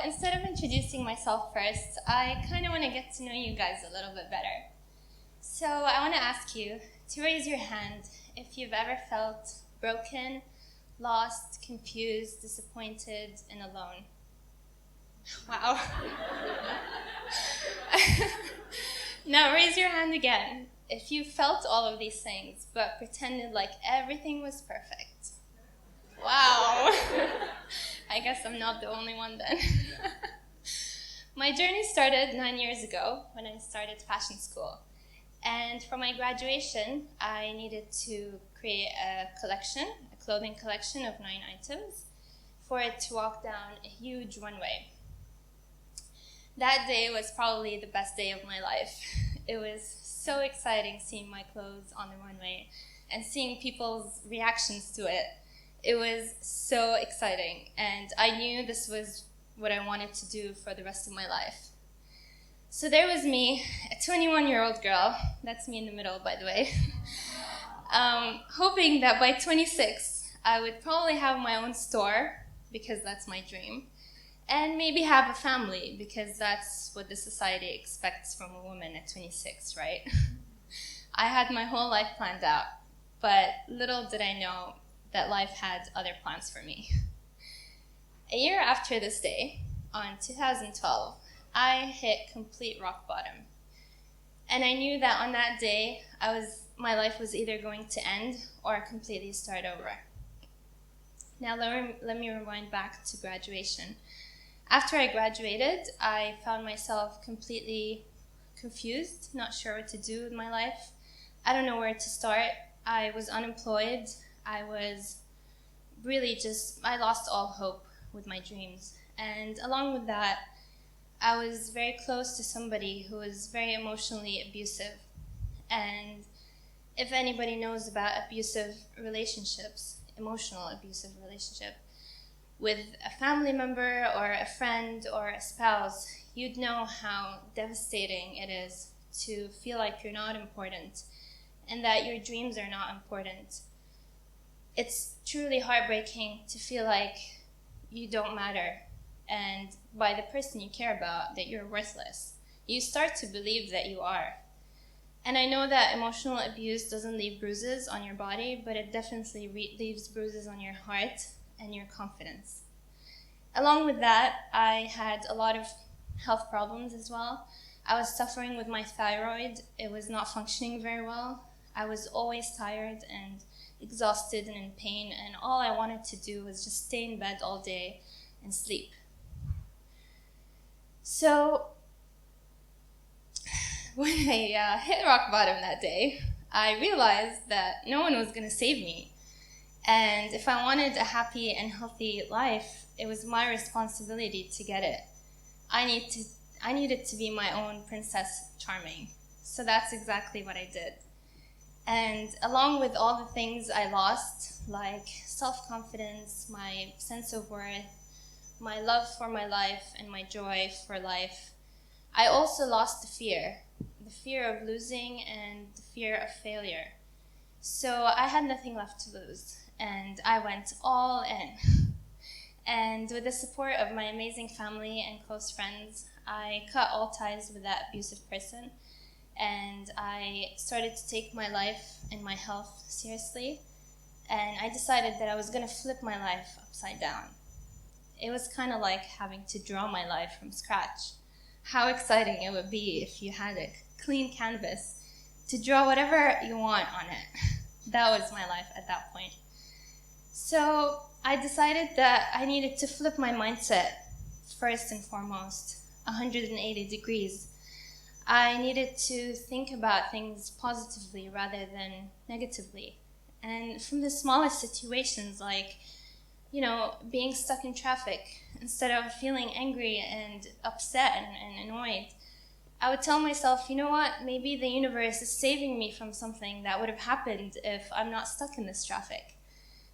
instead of introducing myself first, I kind of want to get to know you guys a little bit better. So I want to ask you to raise your hand if you've ever felt broken, lost, confused, disappointed, and alone. Wow. Now raise your hand again if you felt all of these things but pretended like everything was perfect. Wow. I guess I'm not the only one then. My journey started 9 years ago when I started fashion school. And for my graduation, I needed to create a clothing collection of 9 items for it to walk down a huge runway. That day was probably the best day of my life. It was so exciting seeing my clothes on the runway and seeing people's reactions to it. It was so exciting, and I knew this was what I wanted to do for the rest of my life. So there was me, a 21-year-old girl, that's me in the middle, by the way, hoping that by 26, I would probably have my own store, because that's my dream, and maybe have a family, because that's what the society expects from a woman at 26, right? I had my whole life planned out, but little did I know that life had other plans for me. A year after this day, on 2012, I hit complete rock bottom. And I knew that on that day, my life was either going to end or completely start over. Now let me rewind back to graduation. After I graduated, I found myself completely confused, not sure what to do with my life. I don't know where to start. I was unemployed. I lost all hope with my dreams. And along with that, I was very close to somebody who was very emotionally abusive. And if anybody knows about abusive relationships, emotional abusive relationship, with a family member or a friend or a spouse, you'd know how devastating it is to feel like you're not important and that your dreams are not important. It's truly heartbreaking to feel like you don't matter, and by the person you care about, that you're worthless. You start to believe that you are. And I know that emotional abuse doesn't leave bruises on your body, but it definitely leaves bruises on your heart and your confidence. Along with that, I had a lot of health problems as well. I was suffering with my thyroid. It was not functioning very well. I was always tired and exhausted and in pain, and all I wanted to do was just stay in bed all day and sleep. So when I hit rock bottom that day, I realized that no one was going to save me. And if I wanted a happy and healthy life, it was my responsibility to get it. I needed to be my own Princess Charming. So that's exactly what I did. And along with all the things I lost, like self-confidence, my sense of worth, my love for my life, and my joy for life, I also lost the fear of losing and the fear of failure. So I had nothing left to lose, and I went all in. And with the support of my amazing family and close friends, I cut all ties with that abusive person, and I started to take my life and my health seriously, and I decided that I was going to flip my life upside down. It was kind of like having to draw my life from scratch. How exciting it would be if you had a clean canvas to draw whatever you want on it. That was my life at that point. So I decided that I needed to flip my mindset first and foremost, 180 degrees. I needed to think about things positively rather than negatively. And from the smallest situations, like, being stuck in traffic, instead of feeling angry and upset and annoyed, I would tell myself, you know what, maybe the universe is saving me from something that would have happened if I'm not stuck in this traffic.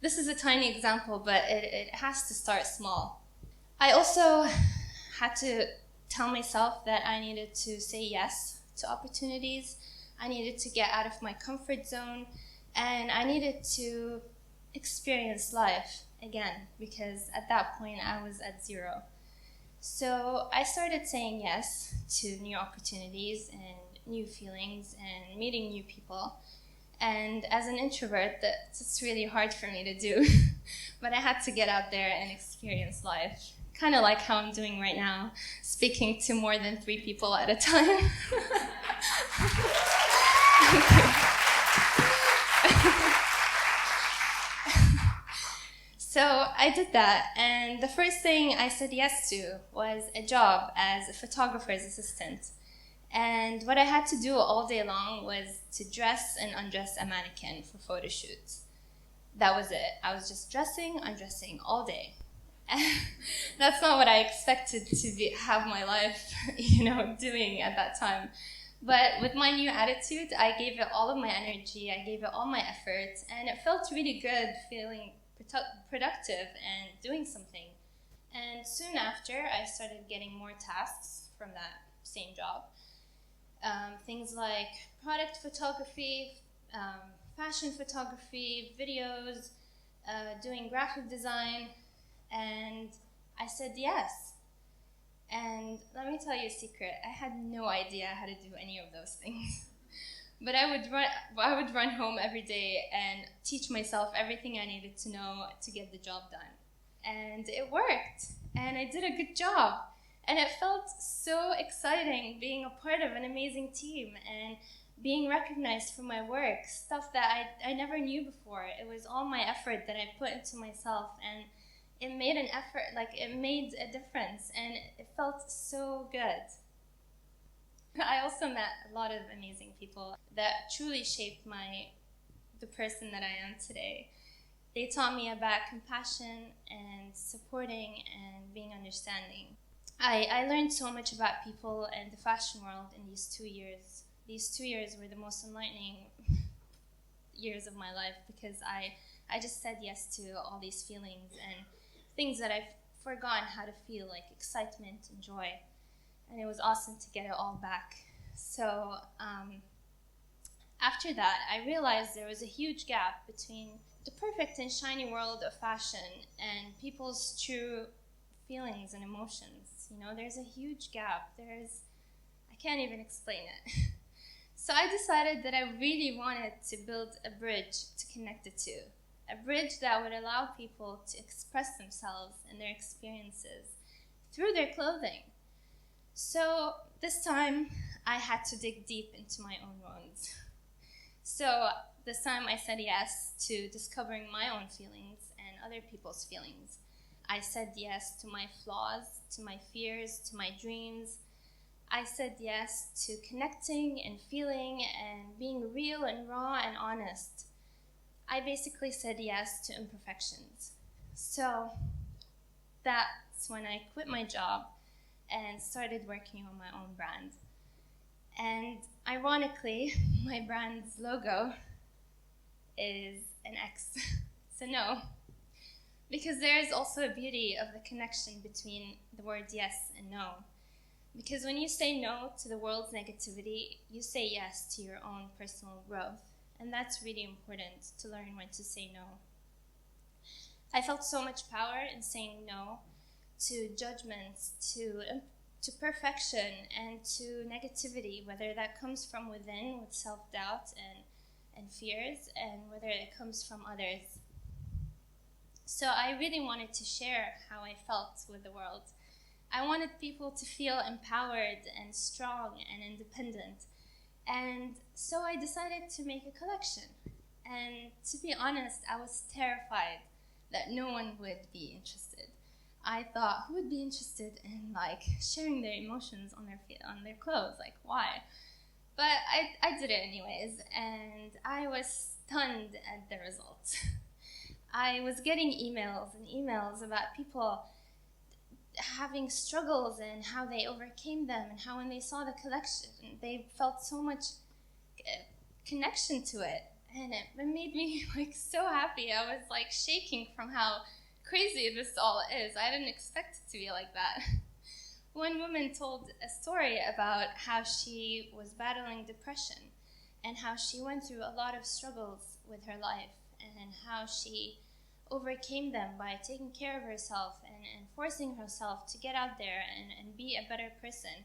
This is a tiny example, but it has to start small. I also had to tell myself that I needed to say yes to opportunities. I needed to get out of my comfort zone, and I needed to experience life again, because at that point I was at zero. So I started saying yes to new opportunities and new feelings and meeting new people. And as an introvert, it's really hard for me to do. But I had to get out there and experience life. Kind of like how I'm doing right now, speaking to more than 3 people at a time. So I did that, and the first thing I said yes to was a job as a photographer's assistant. And what I had to do all day long was to dress and undress a mannequin for photo shoots. That was it. I was just dressing, undressing all day. That's not what I expected to have my life, doing at that time. But with my new attitude, I gave it all of my energy, I gave it all my effort, and it felt really good feeling productive and doing something. And soon after, I started getting more tasks from that same job. Things like product photography, fashion photography, videos, doing graphic design, and I said yes. And let me tell you a secret, I had no idea how to do any of those things. But I would run home every day and teach myself everything I needed to know to get the job done. And it worked, and I did a good job. And it felt so exciting being a part of an amazing team and being recognized for my work, stuff that I never knew before. It was all my effort that I put into myself, and it made an effort, it made a difference, and it felt so good. I also met a lot of amazing people that truly shaped the person that I am today. They taught me about compassion and supporting and being understanding. I learned so much about people and the fashion world in these 2 years. These 2 years were the most enlightening years of my life because I just said yes to all these feelings and things that I've forgotten how to feel, like excitement and joy. And it was awesome to get it all back. So after that, I realized there was a huge gap between the perfect and shiny world of fashion and people's true feelings and emotions. There's a huge gap. I can't even explain it. So I decided that I really wanted to build a bridge to connect the two. A bridge that would allow people to express themselves and their experiences through their clothing. So this time, I had to dig deep into my own wounds. So this time I said yes to discovering my own feelings and other people's feelings. I said yes to my flaws, to my fears, to my dreams. I said yes to connecting and feeling and being real and raw and honest. I basically said yes to imperfections. So that's when I quit my job and started working on my own brand. And ironically, my brand's logo is an X. It's a no. Because there is also a beauty of the connection between the words yes and no. Because when you say no to the world's negativity, you say yes to your own personal growth. And that's really important, to learn when to say no. I felt so much power in saying no to judgments, to perfection, and to negativity, whether that comes from within with self-doubt and fears, and whether it comes from others. So I really wanted to share how I felt with the world. I wanted people to feel empowered and strong and independent. And so I decided to make a collection. And to be honest, I was terrified that no one would be interested. I thought, who would be interested in sharing their emotions on their clothes? Why? But I did it anyways, and I was stunned at the results. I was getting emails and emails about people having struggles and how they overcame them, and how when they saw the collection, they felt so much connection to it. And it made me so happy. I was shaking from how crazy this all is. I didn't expect it to be like that. One woman told a story about how she was battling depression and how she went through a lot of struggles with her life and how she overcame them by taking care of herself and forcing herself to get out there and be a better person.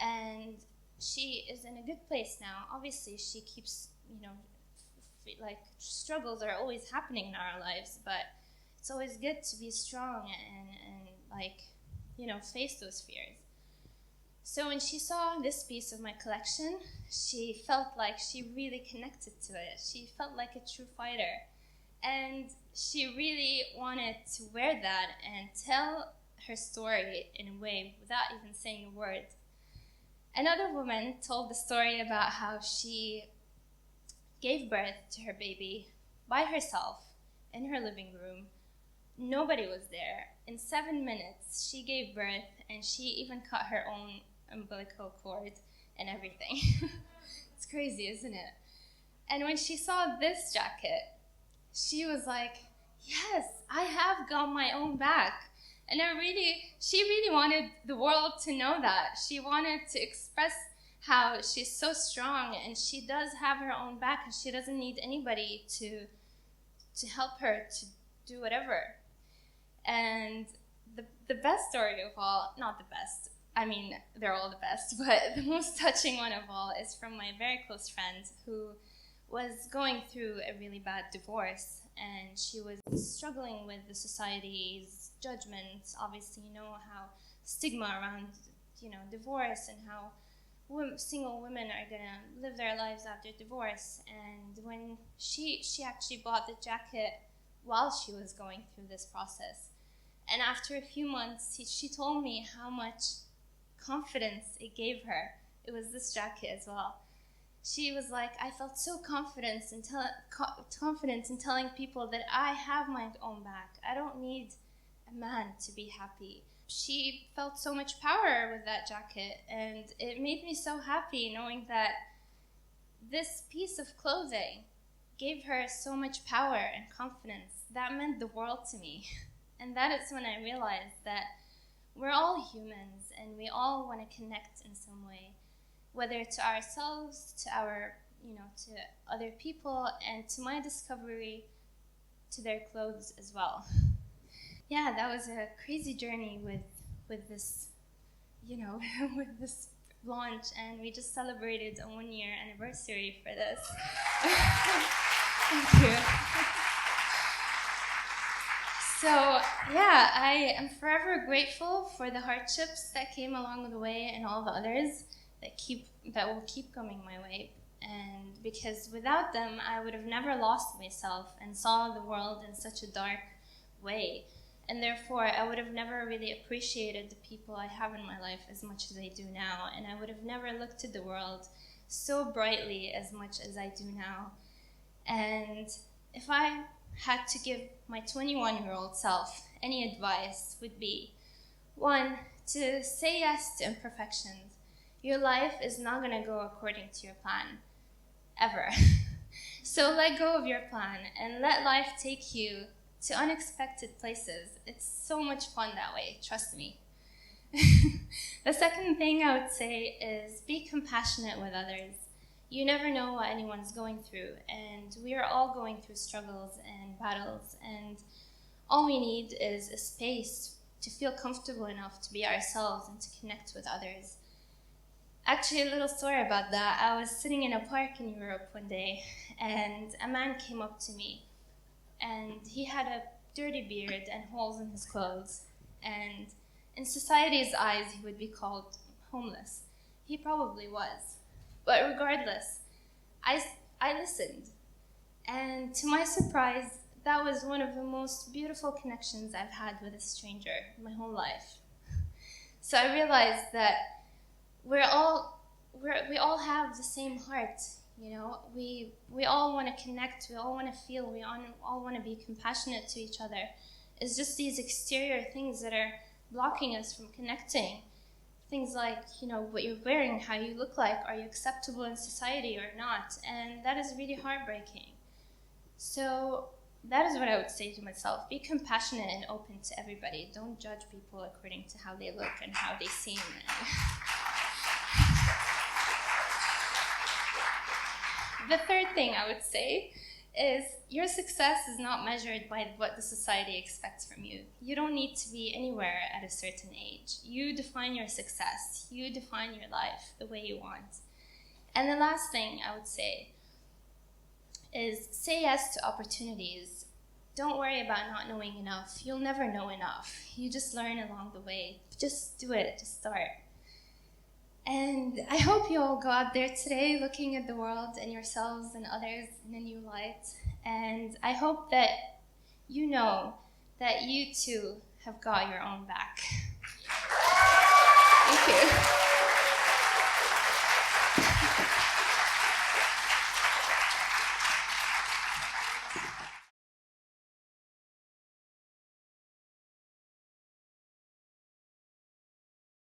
And she is in a good place now. Obviously, she keeps, like, struggles are always happening in our lives, but it's always good to be strong and like, face those fears. So when she saw this piece of my collection, she felt like she really connected to it. She felt like a true fighter. And she really wanted to wear that and tell her story in a way without even saying a word. Another woman told the story about how she gave birth to her baby by herself in her living room. Nobody was there. In 7 minutes, she gave birth, and she even cut her own umbilical cord and everything. It's crazy, isn't it? And when she saw this jacket, she was like, yes, I have got my own back. And she really wanted the world to know that. She wanted to express how she's so strong and she does have her own back and she doesn't need anybody to help her to do whatever. And the best story of all, not the best, I mean, they're all the best, but the most touching one of all is from my very close friend who was going through a really bad divorce, and she was struggling with the society's judgments. Obviously, how stigma around, divorce and how single women are going to live their lives after divorce. And when she actually bought the jacket while she was going through this process. And after a few months, she told me how much confidence it gave her. It was this jacket as well. She was like, I felt so confident in telling people that I have my own back. I don't need a man to be happy. She felt so much power with that jacket, and it made me so happy knowing that this piece of clothing gave her so much power and confidence. That meant the world to me. And that is when I realized that we're all humans and we all want to connect in some way, whether to ourselves, to our, to other people, and to my discovery, to their clothes as well. Yeah, that was a crazy journey with this, with this launch, and we just celebrated a 1-year anniversary for this. Thank you. So, yeah, I am forever grateful for the hardships that came along the way and all the others that will keep coming my way. And because without them, I would have never lost myself and saw the world in such a dark way. And therefore, I would have never really appreciated the people I have in my life as much as I do now. And I would have never looked at the world so brightly as much as I do now. And if I had to give my 21-year-old self any advice, would be, 1, to say yes to imperfections. Your life is not going to go according to your plan, ever. So let go of your plan and let life take you to unexpected places. It's so much fun that way, trust me. The second thing I would say is be compassionate with others. You never know what anyone's going through, and we are all going through struggles and battles, and all we need is a space to feel comfortable enough to be ourselves and to connect with others. Actually, a little story about that. I was sitting in a park in Europe one day, and a man came up to me, and he had a dirty beard and holes in his clothes, and in society's eyes, he would be called homeless. He probably was. But regardless, I listened, and to my surprise, that was one of the most beautiful connections I've had with a stranger in my whole life. So I realized that we all have the same heart, We all want to connect, we all want to feel, we all want to be compassionate to each other. It's just these exterior things that are blocking us from connecting. Things like, what you're wearing, how you look like, are you acceptable in society or not? And that is really heartbreaking. So that is what I would say to myself. Be compassionate and open to everybody. Don't judge people according to how they look and how they seem. The third thing I would say is your success is not measured by what the society expects from you. You don't need to be anywhere at a certain age. You define your success. You define your life the way you want. And the last thing I would say is say yes to opportunities. Don't worry about not knowing enough. You'll never know enough. You just learn along the way. Just do it. Just start. And I hope you all go out there today looking at the world and yourselves and others in a new light. And I hope that you know that you too have got your own back.